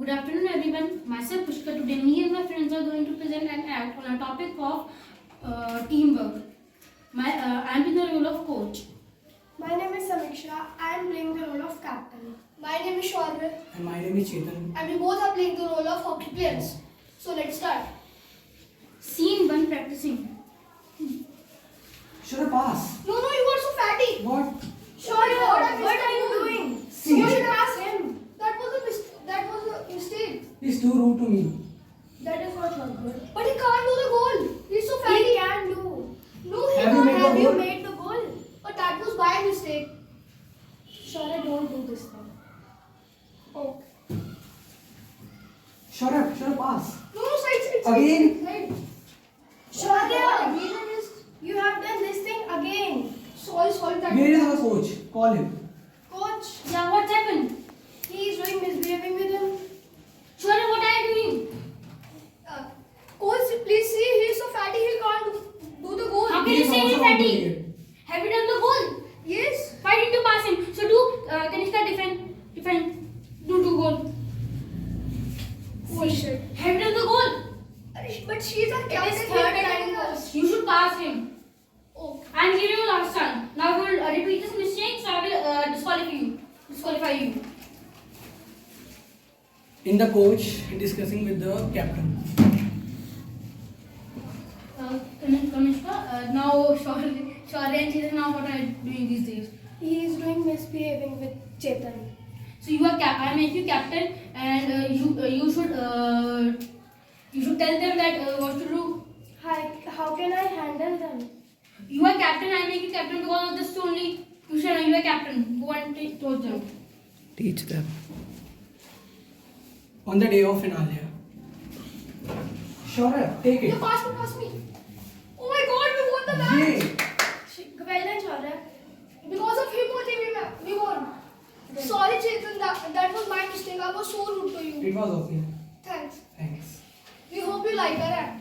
Good afternoon everyone. Myself Pushka. Today me and my friends are going to present an act on a topic of teamwork. I am in the role of coach. My name is Samiksha. I am playing the role of captain. My name is Shaurya. And my name is Chetan. And we both are playing the role of hockey players. So let's start. Scene 1 practicing. Should I pass? No, you are so fatty. What? Shaurya, what are you doing? See. You should ask him. That was a mistake. He's too rude to me. That is not good. But he can't do the goal. He's so fatty. He can do. No, he Have you can't. made the Have you goal? made the goal? But that was by mistake. Shaurya, don't do this thing. Oh. Should I pass? No, side. Again? Side. Shaurya, you have done this thing again. Sorry. That Where is our coach? Call him. Coach, Yeah, what happened? he is doing misbehaving with him. Shaurya, what are you doing? Coach, please see. He's so fatty. He can't do the goal. How can you He's say also he's not doing fatty? it. Have you done the goal? Yes. Why didn't you pass him? So do Kanishka defend. Do goal. Oh shit. Have you done the goal? But she's a captain. is third time coach. You should pass him. Oh. I am giving you last time. Now you will repeat this mistake, so I will disqualify you. In the coach discussing with the captain. Kanishka, now Shaurya and Chetan, now what are you doing these days? He is doing misbehaving with Chetan. So you are I make you captain, and you should tell them that what to do. How can I handle them? You are captain. I make you captain because of this only. You should know you are captain. Go and told them. Teach them. On the day of finale. Sure, take You it. pass me. Oh my god, we won the match. Yay! Well done, Shaurya. Because of him only we won. Sorry Chetan, that was my mistake. I was so rude to you. It was okay. Thanks. Thanks. We hope you like our act.